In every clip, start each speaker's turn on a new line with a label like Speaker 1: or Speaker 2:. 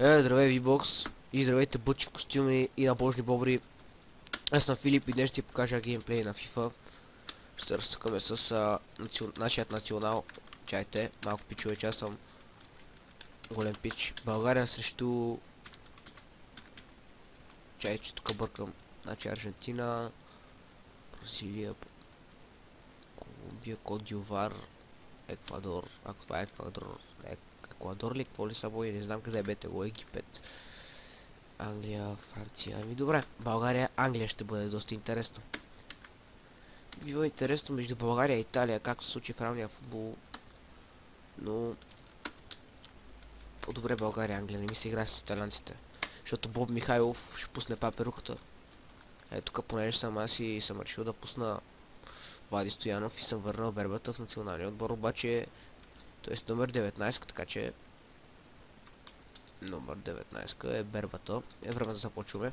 Speaker 1: Здравей, V-Box и здравейте бъчи в костюми и на божни бобри. Аз съм Филип и днес ще ти покажа геймплей на FIFA. Ще разцъкаме с нашият национал. Чайте, малко пичове, че аз съм голем пич. България срещу... Чай, че тук бъркам. Значи Аржентина, Бразилия, Колумбия, Кот д'Ивуар, Еквадор. Ако това е Еквадор... Еквадор ли? Какво ли са бои? Не знам къде бете го. Египет. Англия, Франция. Ами добре, България, Англия ще бъде доста интересно. Било интересно между България и Италия, както се случи в равния футбол. Но... по-добре България, Англия, не ми се играе с италянците. Защото Боб Михайлов ще пусне паперуката. Ето тук, понеже съм аз и съм решил да пусна Влади Стоянов и съм върнал вербата в националния отбор, обаче... т.е. номер 19, така че... номер 19 е бербата. Е време да започваме.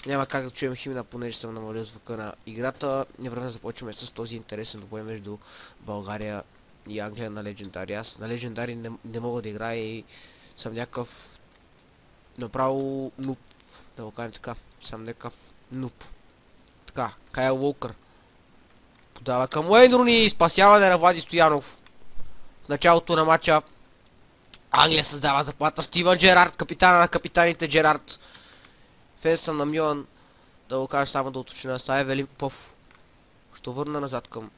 Speaker 1: Няма как да чуем химна, понеже съм намалил звука на играта. Не време да започваме с този интересен бой между България и Англия на легендари. Аз на легендари не мога да играя и съм някакъв направо нуп. Да го кажем така. Съм някакъв нуп. Така, Кайл Уокър подава към Уейн Руни, спасяване на Влади Стоянов. В началото на матча Англия създава заплата. Стивън Джерард, капитана на капитаните Джерард. Фен съм на Милан, да го кажа само да уточня, са Евелин Попов. Ще върна назад към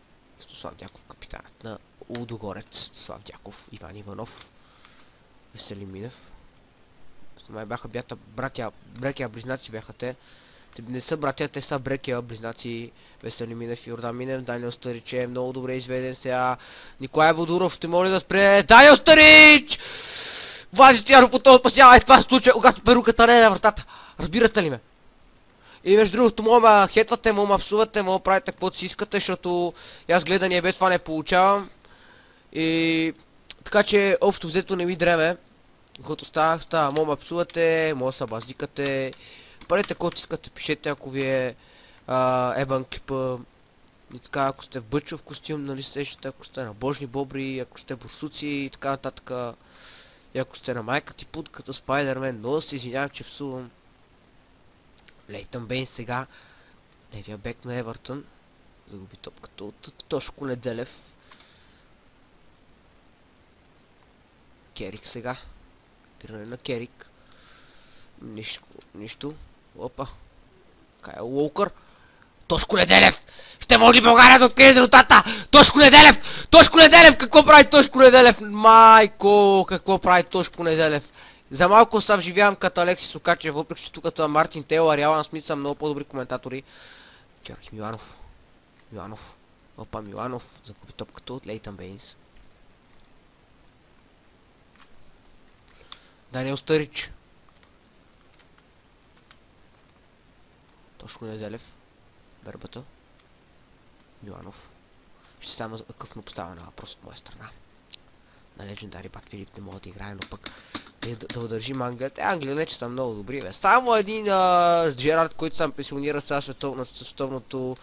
Speaker 1: Слав Дяков, капитанът на Лудогорец. Слав Дяков, Иван Иванов, Веселин Минев. Май бяха братя близнаци бяха те. Те не са братя, те са брекия близнаци. Веселин Минев и Йордан Минев. Даниел Старич е много добре изведен сега. Николай Бодуров ще моли да спре. Даниел Старич! Влади Стоянов отново спасява. И това се случва, когато перуката не е на вратата. Разбирате ли ме? И между другото, мога хетвате, мога псувате, мога правите каквото си искате, защото аз гледания без това не получавам. И така че общо взето не ми дреме. Когато става, мога псувате, мога са базикате. Правете каквото искате, пишете ако ви е ебан клипа. И така, ако сте в бъчов костюм, нали сещате, ако сте на божни бобри, ако сте бурсуци и така нататък. И ако сте на майка ти пут като Спайдермен, много се извинявам, че псувам. Лейтън Бейн сега. Левия бек на Евертън. Загуби топката от Тошко Неделев. Керик сега. Тиране на Керик. Нищо. Опа. Кайл Уокър. Тошко Неделев! Ще може България да открие резултата! Тошко Неделев! Тошко Неделев! Какво прави Тошко Неделев? Майко! Какво прави Тошко Неделев? За малко се вживявам като Алекси Сокачев, въпреки че тук като Мартин Тейлър и Алан Смит са много по-добри коментатори. Георги Миланов. Опа, Миланов загуби топката от Лейтън Бейнс. Даниел Старич. Тошко Неделев. Бербата. Миланов. Ще само за къвно поставяне въпрос от моя страна. На легендари пак Филип не мога да играе, но пък да удържим Англия. Англия не че са много добри, бе. Само един Джерард, който съм пенсионира сега световното.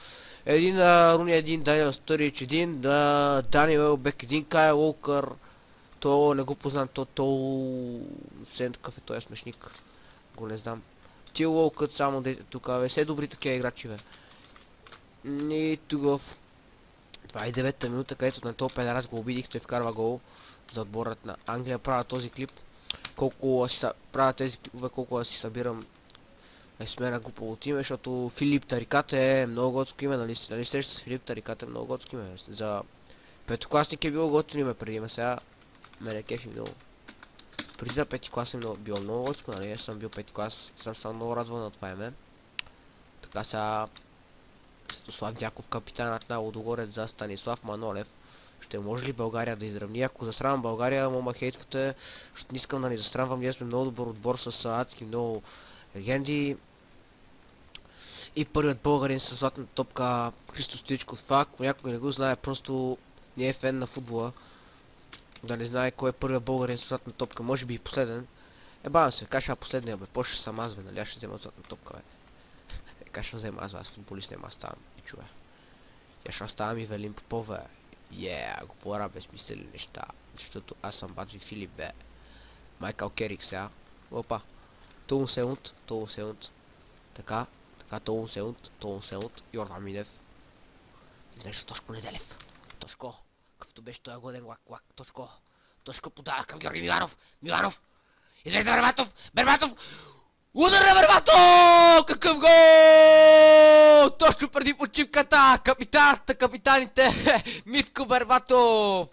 Speaker 1: Един Руни, един Даниел Стърич, един Даниел Бек, един Кайл Уокър. То не го познам, Сен такъв е този смешник. Го не знам. Тил Уокът само тук, бе. Все добри такива играчи, бе. И тук в 29-та минута, където на този педерас го обидих, той вкарва гол за отборът на Англия. Правя този клип. Правя тези клипове, колко си събирам смена глупаво от име, защото Филип Тарикат е много готско име, нали сте с Филип Тарикат е много готско име. За петокласник е било готино име преди, сега мене кефи много. Преди за пети клас е било много готско, нали, аз съм бил пети клас, съм много радван на това име. Така сега Слав Дяков, капитанът на Лудогорец за Станислав Манолев. Ще може ли България да изравни? Ако засрамвам България, мома хейтвате, защото не искам да ни засрамвам. Ние сме много добър отбор с адски много легенди. И първият българин с златната топка Христо Стоичков. Това, ако някой не го знае, просто не е фен на футбола. Да не знае кой е първият българин с златна топка, може би и последен. Бавам се, каша последния, бе, по-ще съм аз, бе, нали, аз ще взема златна топка, бе. Каша взема аз футболист няма ставам, пичове. Я ще оставам и Велин Попов, бе. Го пора безмислени неща, защото аз съм бат ви Филип, бе. Майкъл Керик сега. Опа. Толун Селунд. Така. Толун Селунд. Йордан Минев. Изглежда Тошко Неделев. Тошко. Какъвто беше той годен лак. Тошко подава към Георги Миланов. Миланов. Изглежда Бербатов. Удар на Бербатов! Какъв гол! Точно преди почивката. Капитаните. Митко Бербатов.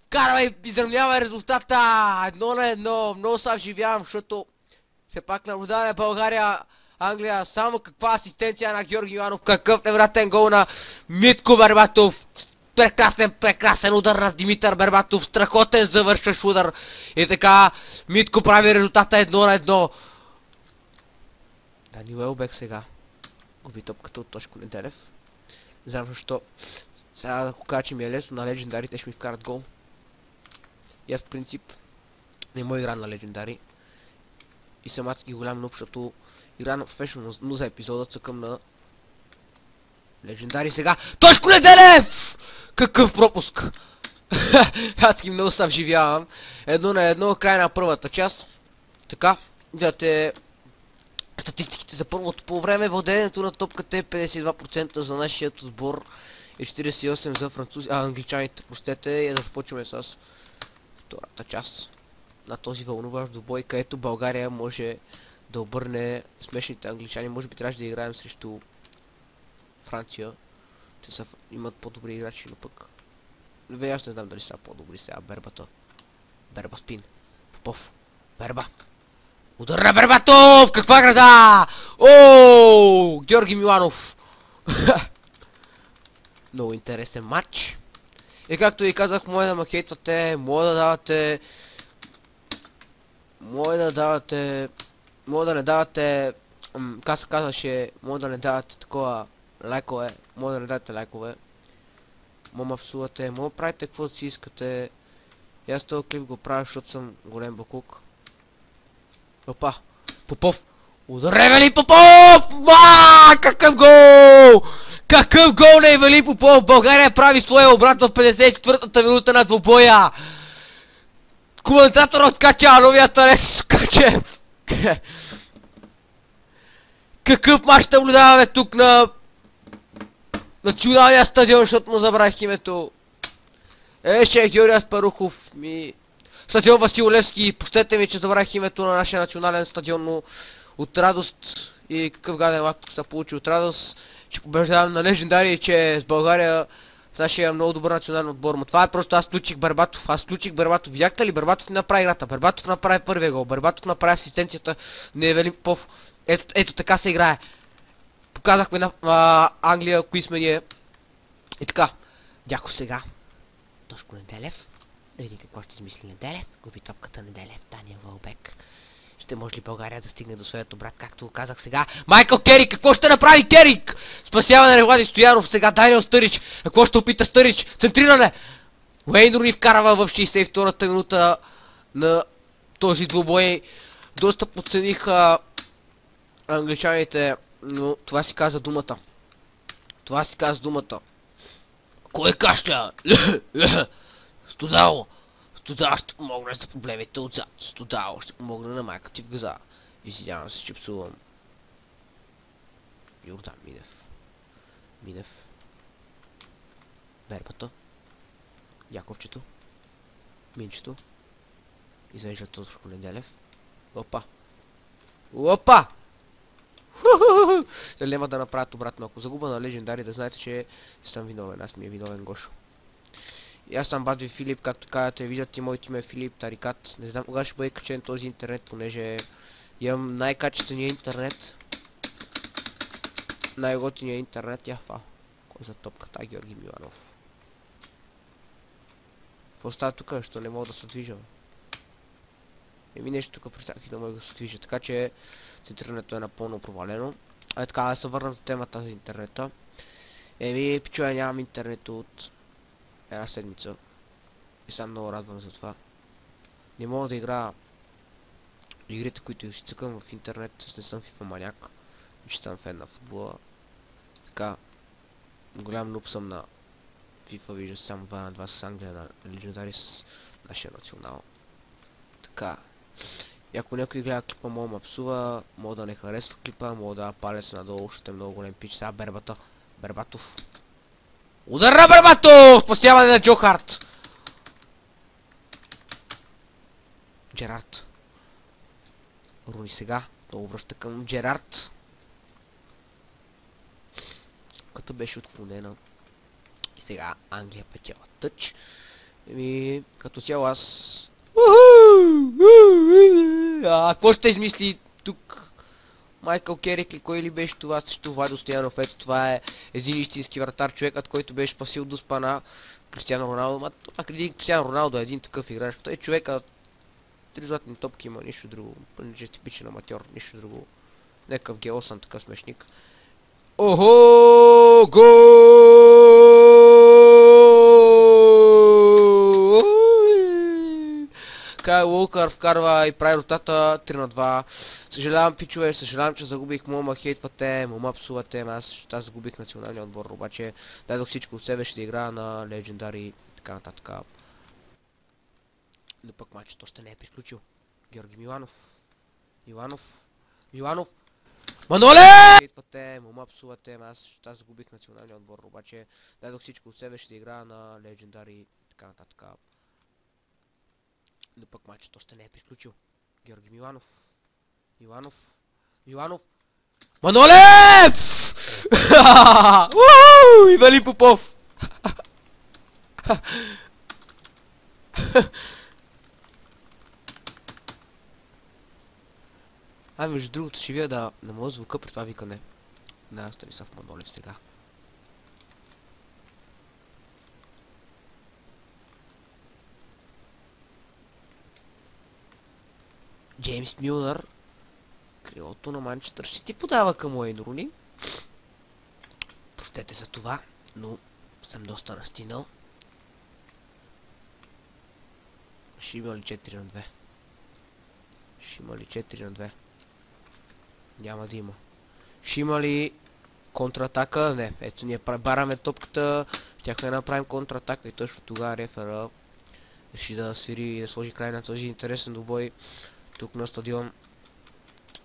Speaker 1: Карва и изравнява резултата. 1-1. Много се вживявам, защото все пак наблюдаваме България, Англия. Само каква асистенция на Георги Иванов. Какъв невероятен гол на Митко Бербатов. Прекрасен удар на Димитър Бербатов. Страхотен завършващ удар. И така Митко прави резултата 1-1. Дани Уелбек сега губи топката от Тошко Неделев. Не знам защо. Сега да го кажа, че ми е лесно, на легендарите ще ми вкарат гол. И аз в принцип не мога игра на легендари. И съм адски голям нуб, защото игра на професионално, но за епизода цъкам на легендари сега. Тошко Неделев! Какъв пропуск! Адски много се вживявам. 1-1, край на първата част. Така, гледате статистиките за първото по време. Владението на топката е 52% за нашият отбор и 48% за англичаните, простете. И да започваме с втората част на този вълнуващ двубой, където България може да обърне смешните англичани. Може би трябваше да играем срещу Франция. Те имат по-добри играчи, но пък аз не знам дали са по-добри сега. Берба спин. Попов. Берба. Удар на Бербатов! Каква града! Ооо! Георги Миланов! Много интересен матч. И както ви казах, може да ме хейтвате, може да не давате, как се казваше, може да не давате такова лайкове, може да не давате лайкове. Може ме псувате, може да правите какво си искате. И аз този клип го правя, защото съм голем бакук. Опа! Попов! Удар Евелин Попов! Какъв гол! Какъв гол на Евелин Попов! България прави своя обрат в 54-та минута на двубоя! Коментаторът кача, новия Тарес каче! Какъв мач наблюдаваме тук на националния стадион, защото му забравих името. Ще Георги Аспарухов стадион Васил Левски. Простете ми, че забравих името на нашия национален стадион, но от радост и какъв гаден лак тук се получи от радост, че побеждавам на легендари и че с България с нашия много добър национален отбор. Но това е просто аз включих Бербатов. Видяхте ли? Бербатов не направи играта. Бербатов направи първия гол. Бербатов направи асистенцията на Евелин Попов. Ето така се играе. Показахме на Англия кои сме ние. И така. Дяко сега. Тошко Неделев. Да видим какво ще измисли Неделев. Губи топката Неделев. Дания Уелбек. Ще може ли България да стигне до своето брат, както го казах сега? Майкъл Керик! Какво ще направи Керик? Спасяване на Влади Стоянов сега. Даниел Стърич. Какво ще опита Стърич? Центриране! Уейн Руни вкарва в 62-та минута на този двубой. Доста подцениха англичаните, но това си каза думата. Кой кашля? Студало ще помогне за проблемите отзад. Студало ще помогне на майка ти в газа. Извинявам се, че псувам. Йордан Минев. Бербата. Яковчето. Минчето. Извежда Тошко Неделев. Опа! Няма да направят обратно. Ако загуба на легендари, да знаете, че съм виновен. Аз ми е виновен Гошо. И аз съм Бадви Филип, както казвате, виждате, моето име е Филип Тарикат. Не знам кога ще бъде качен този интернет, понеже имам най-качествения интернет. Най-готиния интернет, яфа. Кой за топката? Георги Миланов. Какво става тук, защото не мога да се движа? Нещо тук представях и да мога да се движа, така че центрирането е напълно провалено. Така, да се върнем до темата за интернета. Пичуя, нямам интернет от една седмица. И съм много радвам за това. Не мога да играя игрите, които си цъкам в интернет. Аз не съм FIFA маняк. Че съм фен на футбола. Така, голям нуб съм на FIFA, вижда само 2 на 2 с Англия на легендари с нашия национал. Така. И ако някой гледа клипа, мога ме псува, мога да не харесва клипа, мога да палец надолу, ще е много голем пич. Сега Бербата. Бербатов. Удар на Бербатов! Спасяване на Джо Харт! Джерард. Руни сега. Долу връща към Джерард. Като беше отклонена. И сега Англия печела тъч. Еми, като цяло аз... Какво ще измисли тук Майкъл Керик ли, кой ли беше това срещу Владо Стоянов? Ето това е един истински вратар, човекът, който беше спасил дуспа на Кристиано Роналдо. Ма преди Кристиано Роналдо е един такъв играч. Той е човека 3 златни топки има, нищо друго. Пълниче типичен аматьор, нищо друго. Некъв геосън, такъв смешник. Охо! Гол! Кайл Уокър вкарва и прави ротата 3 на 2. Съжалявам, пичове, съжалявам, че загубих. Мома хейтвате, мома псувате. Аз загубих националния отбор, обаче дадох всичко от себе, ще играя на легендари и така нататък. Но пък матчът още не е приключил. Георги Миланов. Миланов. Маноле! Хейтвате, мома псувате. Аз загубих националния отбор, обаче дадох всичко от себе, ще играя на легендари и така нататък. Но пък матчът още не е приключил. Георги Миланов. Маноле! И Вали Попов! Между другото ще вия да намаля звука при това викане на Станислав Манолев сега. Джеймс Мюлър, крилото на Манчестър Сити, подава към Уейн Руни. Простете за това, но съм доста настинал. Ще има ли 4 на 2? Няма да има. Ще има ли контратака? Не. Ето ние бараме топката. Щяхме да направим контратака и точно тогава рефера реши да свири и да сложи край на този интересен двубой тук на стадион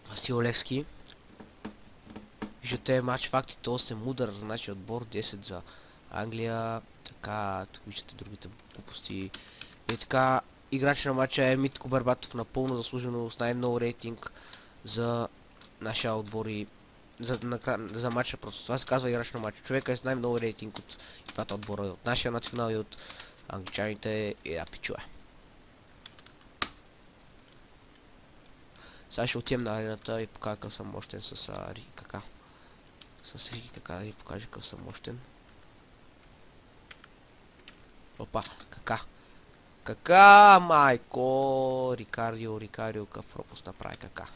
Speaker 1: Васил Левски. Виждате матч фактите, 8 удар за нашия отбор, 10 за Англия. Така, тук виждате другите глупости. И така, играч на матча е Митко Бербатов, напълно заслужено с най-много рейтинг за нашия отбор и за матча просто. Това се казва играч на матча. Човека е с най-много рейтинг от двата отбора, от нашия национал и от англичаните, и да пичуе. Сега ще отидем на арената и покажа какъв съм мощен с Рики Кака. С Рики Кака да ви покажа какъв съм мощен. Опа, Кака, майко! Рикардио, какъв пропуск направи Кака.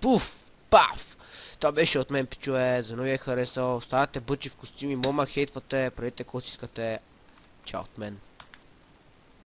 Speaker 1: Пуф! Паф! Това беше от мен, пичове. За новия е харесал. Оставате бъчи в костюми, мома хейтвате, правите каквото искате. Чао от мен.